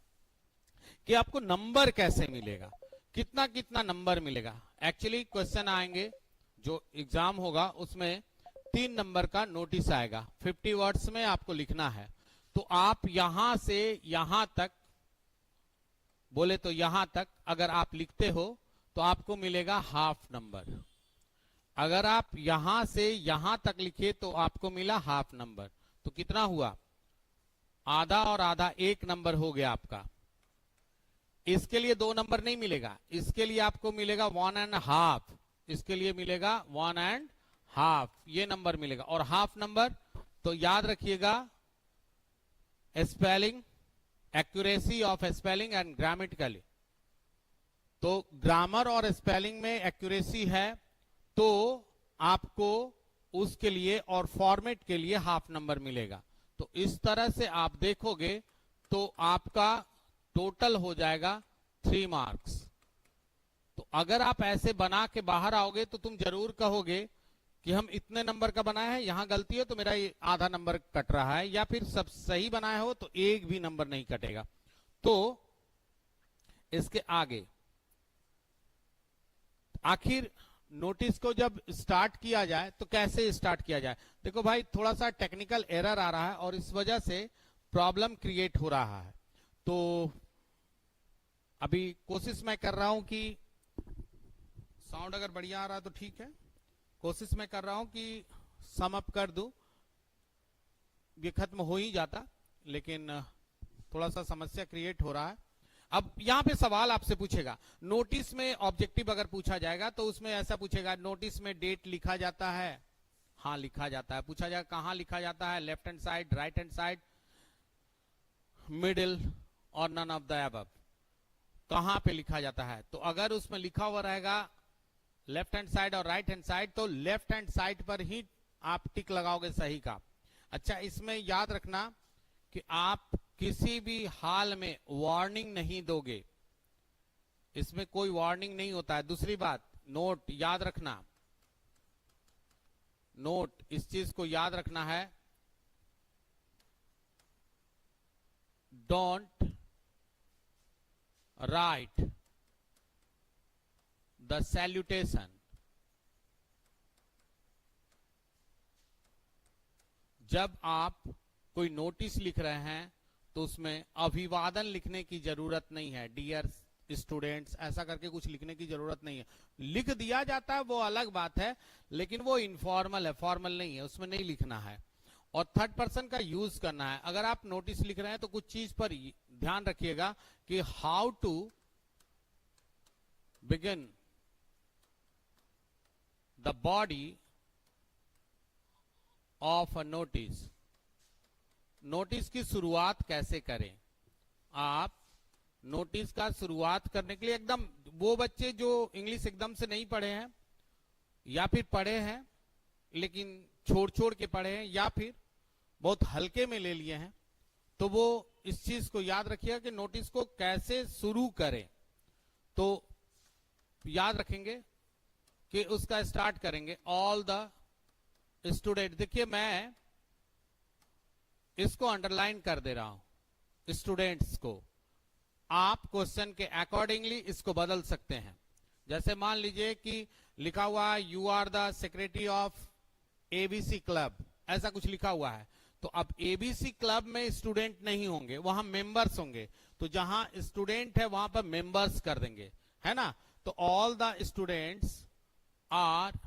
कि आपको नंबर कैसे मिलेगा, कितना कितना नंबर मिलेगा। एक्चुअली क्वेश्चन आएंगे, जो एग्जाम होगा उसमें 3 नंबर का नोटिस आएगा, 50 वर्ड्स में आपको लिखना है। तो आप यहां से यहां तक, बोले तो यहां तक अगर आप लिखते हो तो आपको मिलेगा हाफ नंबर। अगर आप यहां से यहां तक लिखे तो आपको मिला हाफ नंबर। तो कितना हुआ, आधा और आधा 1 नंबर हो गया आपका। इसके लिए 2 नंबर नहीं मिलेगा, इसके लिए आपको मिलेगा 1.5, इसके लिए मिलेगा 1.5, ये नंबर मिलेगा। और हाफ नंबर तो याद रखिएगा, spelling, accuracy of spelling and grammatically. तो ग्रामर और स्पेलिंग में एक्यूरेसी है तो आपको उसके लिए और फॉर्मेट के लिए हाफ नंबर मिलेगा। तो इस तरह से आप देखोगे तो आपका टोटल हो जाएगा 3 मार्क्स। तो अगर आप ऐसे बना के बाहर आओगे तो तुम जरूर कहोगे कि हम इतने नंबर का बनाए हैं, यहां गलती है तो मेरा ये आधा नंबर कट रहा है, या फिर सब सही बनाए हो तो एक भी नंबर नहीं कटेगा। तो इसके आगे आखिर नोटिस को जब स्टार्ट किया जाए तो कैसे स्टार्ट किया जाए। देखो भाई, थोड़ा सा टेक्निकल एरर आ रहा है और इस वजह से प्रॉब्लम क्रिएट हो रहा है। तो अभी कोशिश मैं कर रहा हूं कि साउंड अगर बढ़िया आ रहा है तो ठीक है, कोशिश मैं कर रहा हूं कि सम अप कर दूं, ये खत्म हो ही जाता, लेकिन थोड़ा सा समस्या क्रिएट हो रहा है। अब यहां पे सवाल आपसे पूछेगा, नोटिस में ऑब्जेक्टिव अगर पूछा जाएगा तो उसमें ऐसा पूछेगा, नोटिस में डेट लिखा जाता है? हाँ लिखा जाता है। पूछा जाएगा कहां लिखा जाता है, left hand side, right hand side, middle और नन ऑफ द अबव, कहां पे लिखा जाता है? तो अगर उसमें लिखा हुआ रहेगा लेफ्ट हैंड साइड और राइट हैंड साइड तो लेफ्ट हैंड साइड पर ही आप टिक लगाओगे सही का। अच्छा, इसमें याद रखना कि आप किसी भी हाल में वार्निंग नहीं दोगे, इसमें कोई वार्निंग नहीं होता है। दूसरी बात, नोट याद रखना, नोट इस चीज को याद रखना है, डोंट राइट द सैल्यूटेशन। जब आप कोई नोटिस लिख रहे हैं तो उसमें अभिवादन लिखने की जरूरत नहीं है, डियर स्टूडेंट्स ऐसा करके कुछ लिखने की जरूरत नहीं है। लिख दिया जाता है वो अलग बात है, लेकिन वो इनफॉर्मल है, फॉर्मल नहीं है, उसमें नहीं लिखना है। और थर्ड पर्सन का यूज करना है। अगर आप नोटिस लिख रहे हैं तो कुछ चीज पर ध्यान रखिएगा कि how to begin the body of a notice, notice की शुरुआत कैसे करें। आप नोटिस का शुरुआत करने के लिए एकदम, वो बच्चे जो इंग्लिश एकदम से नहीं पढ़े हैं या फिर पढ़े हैं लेकिन छोड़ छोड़ के पढ़े हैं या फिर बहुत हल्के में ले लिए हैं, तो वो इस चीज को याद रखिएगा कि नोटिस को कैसे शुरू करें। तो याद रखेंगे कि उसका स्टार्ट करेंगे ऑल द स्टूडेंट। देखिए मैं इसको अंडरलाइन कर दे रहा हूं, स्टूडेंट्स को। आप क्वेश्चन के अकॉर्डिंगली इसको बदल सकते हैं। जैसे मान लीजिए कि लिखा हुआ है you are the secretary of ABC club, ऐसा कुछ लिखा हुआ है। तो अब एबीसी क्लब में स्टूडेंट नहीं होंगे, वहां मेंबर्स होंगे। तो जहां स्टूडेंट है वहां पर मेंबर्स कर देंगे, है ना। तो all the students are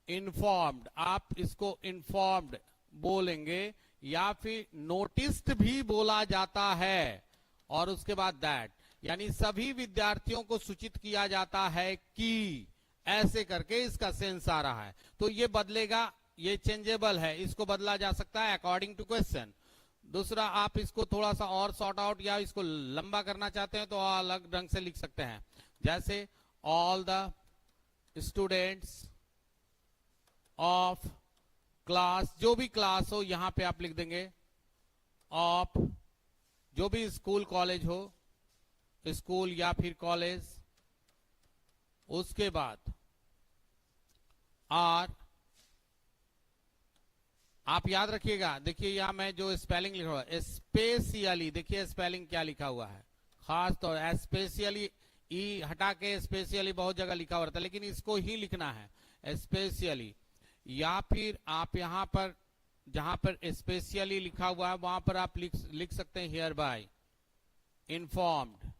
informed, आप इसको इन्फॉर्म्ड बोलेंगे या फिर नोटिस्ड भी बोला जाता है। और उसके बाद दैट, यानी सभी विद्यार्थियों को सूचित किया जाता है कि, ऐसे करके इसका सेंस आ रहा है। तो ये बदलेगा, ये चेंजेबल है, इसको बदला जा सकता है अकॉर्डिंग टू क्वेश्चन। दूसरा, आप इसको थोड़ा सा और सॉर्ट आउट या इसको लंबा करना चाहते हैं तो अलग ढंग से लिख सकते हैं। जैसे all the students of class, जो भी क्लास हो यहां पे आप लिख देंगे ऑफ, जो भी स्कूल कॉलेज हो, स्कूल या फिर कॉलेज। उसके बाद आर, आप याद रखिएगा, देखिए यहां मैं जो स्पेलिंग लिखा हुआ है स्पेशियली, देखिए स्पेलिंग क्या लिखा हुआ है, खास तौर स्पेशियली, ई हटा के स्पेशियली बहुत जगह लिखा हुआ था, लेकिन इसको ही लिखना है स्पेशियली। या फिर आप यहां पर जहां पर स्पेशियली लिखा हुआ है वहां पर आप लिख सकते हैं हियर बाय इन्फॉर्म्ड।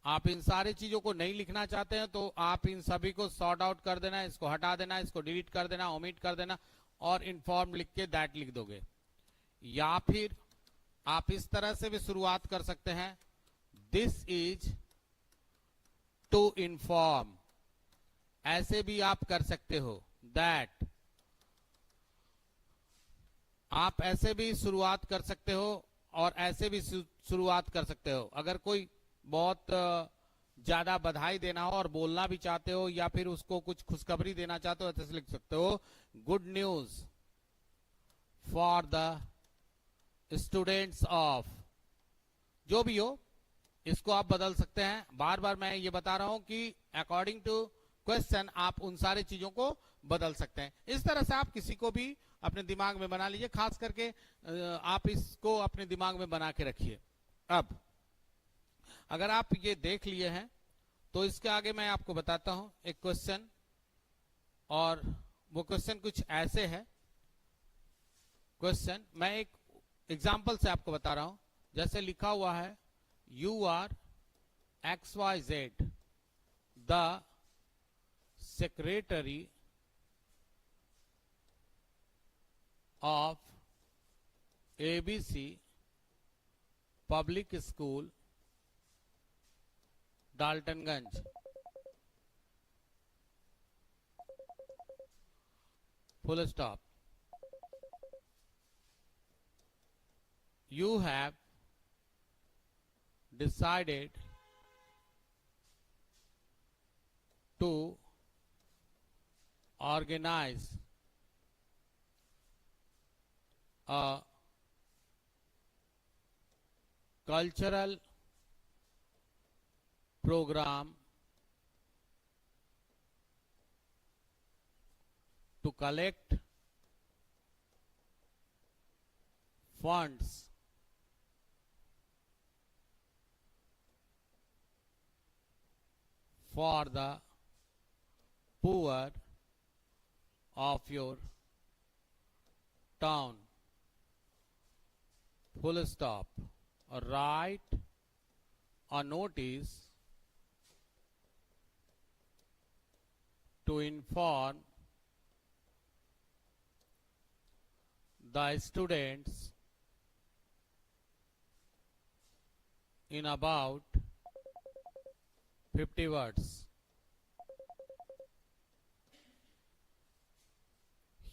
आप इन सारी चीजों को नहीं लिखना चाहते हैं तो आप इन सभी को सॉर्ट आउट कर देना, इसको हटा देना, इसको डिलीट कर देना, ओमिट कर देना और इन्फॉर्म लिख के दैट लिख दोगे। या फिर आप इस तरह से भी शुरुआत कर सकते हैं, दिस इज टू इन्फॉर्म, ऐसे भी आप कर सकते हो, दैट, आप ऐसे भी शुरुआत कर सकते हो और ऐसे भी शुरुआत कर सकते हो। अगर कोई बहुत ज्यादा बधाई देना हो और बोलना भी चाहते हो या फिर उसको कुछ खुशखबरी देना चाहते हो, ऐसे लिख सकते हो good news for the students of, जो भी हो इसको आप बदल सकते हैं। बार बार मैं ये बता रहा हूं कि अकॉर्डिंग टू क्वेश्चन आप उन सारी चीजों को बदल सकते हैं। इस तरह से आप किसी को भी अपने दिमाग में बना लीजिए, खास करके आप इसको अपने दिमाग में बना के रखिए। अब अगर आप ये देख लिए हैं तो इसके आगे मैं आपको बताता हूं एक क्वेश्चन, और वो क्वेश्चन कुछ ऐसे है। क्वेश्चन मैं एक एग्जांपल से आपको बता रहा हूं, जैसे लिखा हुआ है you are XYZ the secretary of ABC public school Daltonganj, full stop. You have decided to organize a cultural program to collect funds for the poor of your town, full stop. Write a notice to inform the students in about 50 words।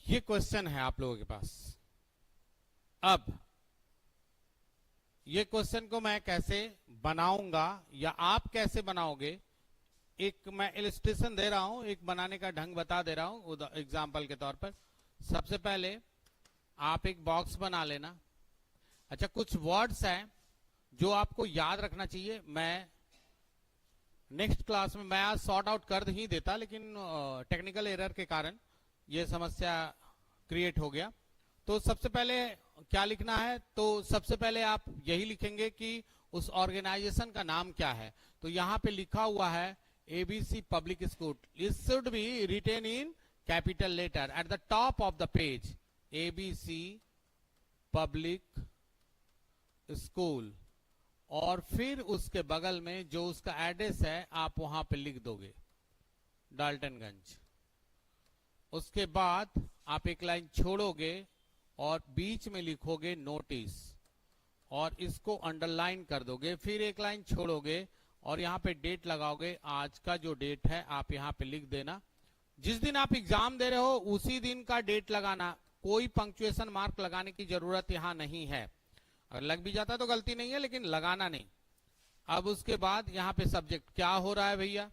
ये question है आप लोगों के पास। अब ये question को मैं कैसे बनाऊंगा या आप कैसे बनाओगे, एक मैं इलस्ट्रेशन दे रहा हूं, एक बनाने का ढंग बता दे रहा हूं एग्जांपल के तौर पर। सबसे पहले आप एक बॉक्स बना लेना। अच्छा, कुछ वर्ड्स हैं जो आपको याद रखना चाहिए। मैं नेक्स्ट क्लास में, मैं आज सॉर्ट आउट कर ही देता, लेकिन टेक्निकल एरर के कारण ये समस्या क्रिएट हो गया। तो सबसे पहले क्या लिखना है, तो सबसे पहले आप यही लिखेंगे कि उस ऑर्गेनाइजेशन का नाम क्या है। तो यहां पे लिखा हुआ है ABC public school, it should be written in capital letter at the top of the page, ABC public school, और फिर उसके बगल में जो उसका एड्रेस है आप वहां पे लिख दोगे, डाल्टनगंज। उसके बाद आप एक लाइन छोड़ोगे और बीच में लिखोगे नोटिस और इसको अंडरलाइन कर दोगे। फिर एक लाइन छोड़ोगे और यहाँ पे डेट लगाओगे, आज का जो डेट है आप यहाँ पे लिख देना। जिस दिन आप एग्जाम दे रहे हो उसी दिन का डेट लगाना, कोई पंक्चुएशन मार्क लगाने की जरूरत यहाँ नहीं है। अगर लग भी जाता तो गलती नहीं है, लेकिन लगाना नहीं। अब उसके बाद यहाँ पे सब्जेक्ट क्या हो रहा है भैया,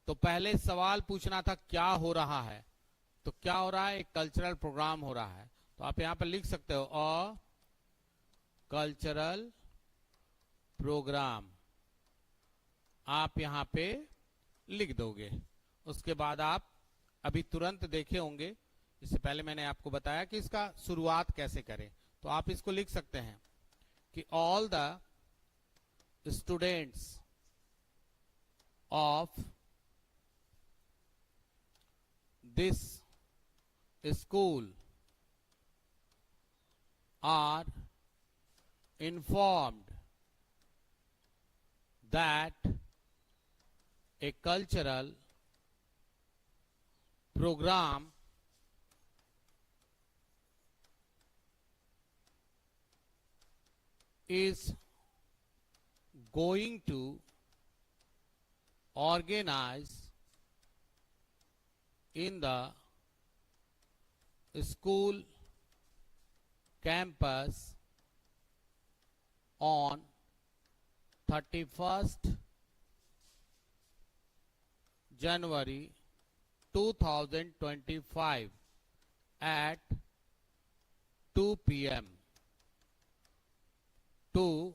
तो पहले सवाल पूछना था क्या हो रहा है, तो क्या हो रहा है, एक कल्चरल प्रोग्राम हो रहा है। तो आप यहां पर लिख सकते हो अ कल्चरल प्रोग्राम, आप यहां पे लिख दोगे। उसके बाद आप अभी तुरंत देखे होंगे, इससे पहले मैंने आपको बताया कि इसका शुरुआत कैसे करें। तो आप इसको लिख सकते हैं कि all the students of this school are informed that a cultural program is going to organize in the school campus on 31st January 2025 at 2 p.m. to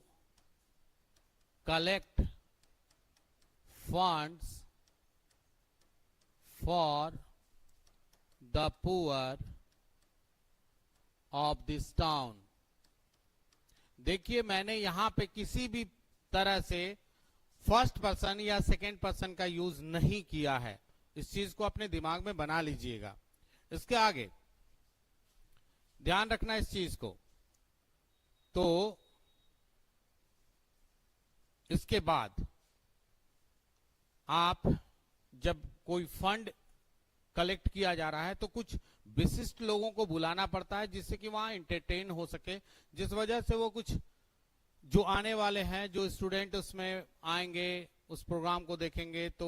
collect funds for the poor of this town. देखिए, मैंने यहां पे किसी भी तरह से first person या second person का यूज नहीं किया है। इस चीज को अपने दिमाग में बना लीजिएगा। इसके आगे ध्यान रखना इस चीज को। तो इसके बाद आप जब कोई फंड कलेक्ट किया जा रहा है तो कुछ विशिष्ट लोगों को बुलाना पड़ता है जिससे कि वहां एंटरटेन हो सके, जिस वजह से वो कुछ जो आने वाले हैं, जो स्टूडेंट उसमें आएंगे, उस प्रोग्राम को देखेंगे, तो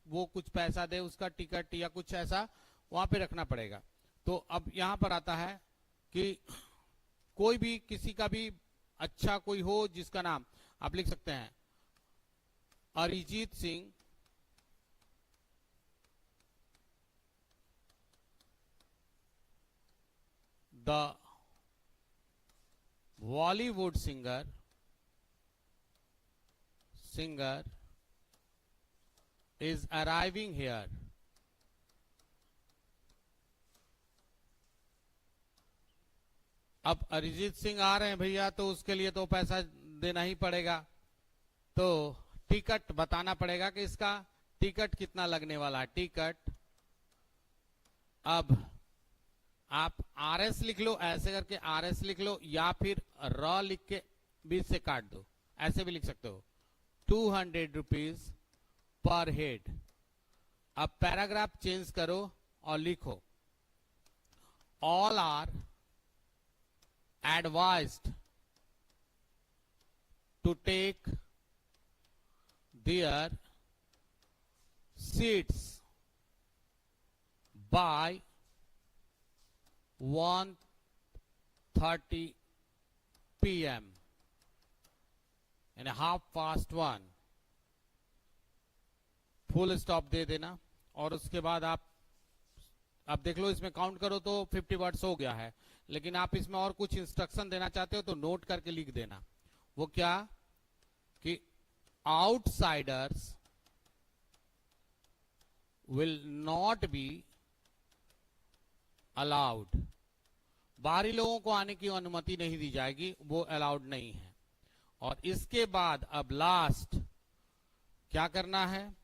वो कुछ पैसा दे, उसका टिकट या कुछ ऐसा वहां पे रखना पड़ेगा। तो अब यहां पर आता है कि कोई भी किसी का भी अच्छा कोई हो जिसका नाम आप लिख सकते हैं Arijit Singh, the Bollywood singer is arriving here. अब अरिजीत सिंह आ रहे हैं भैया, तो उसके लिए तो पैसा देना ही पड़ेगा। तो टिकट बताना पड़ेगा कि इसका टिकट कितना लगने वाला है। टिकट, अब आप RS लिख लो, ऐसे करके RS लिख लो, या फिर र लिख के बीच से काट दो, ऐसे भी लिख सकते हो। 200 रुपीज पर हेड। अब पैराग्राफ चेंज करो और लिखो all are advised to take their seats by 1:30 p.m. and 1:30 full stop दे देना। और उसके बाद आप अब देख लो, इसमें काउंट करो तो 50 वर्ड्स हो गया है, लेकिन आप इसमें और कुछ इंस्ट्रक्शन देना चाहते हो तो नोट करके लिख देना। वो क्या कि outsiders will not be allowed, बाहरी लोगों को आने की अनुमति नहीं दी जाएगी, वो अलाउड नहीं है। और इसके बाद अब लास्ट क्या करना है,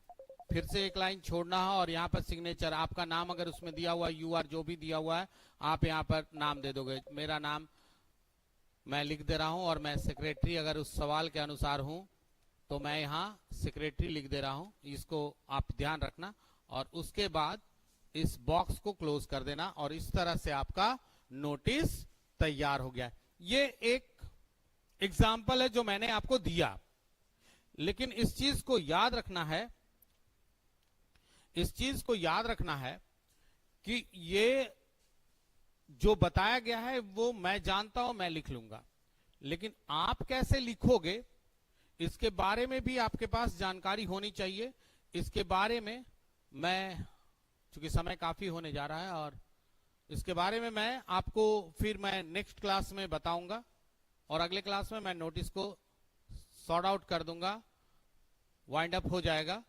फिर से एक लाइन छोड़ना है और यहाँ पर सिग्नेचर, आपका नाम अगर उसमें दिया हुआ है, UR जो भी दिया हुआ है, आप यहाँ पर नाम दे दोगे। मेरा नाम मैं लिख दे रहा हूं, और मैं सेक्रेटरी अगर उस सवाल के अनुसार हूं तो मैं यहाँ सेक्रेटरी लिख दे रहा हूं, इसको आप ध्यान रखना। और उसके बाद इस बॉक्स को क्लोज कर देना, और इस तरह से आपका नोटिस तैयार हो गया। ये एक एग्जाम्पल है जो मैंने आपको दिया, लेकिन इस चीज को याद रखना है, इस चीज को याद रखना है कि ये जो बताया गया है वो मैं जानता हूं, मैं लिख लूंगा, लेकिन आप कैसे लिखोगे इसके बारे में भी आपके पास जानकारी होनी चाहिए। इसके बारे में मैं, चूंकि समय काफी होने जा रहा है और इसके बारे में मैं आपको फिर मैं नेक्स्ट क्लास में बताऊंगा, और अगले क्लास में मैं नोटिस को सॉर्ट आउट कर दूंगा, वाइंड अप हो जाएगा।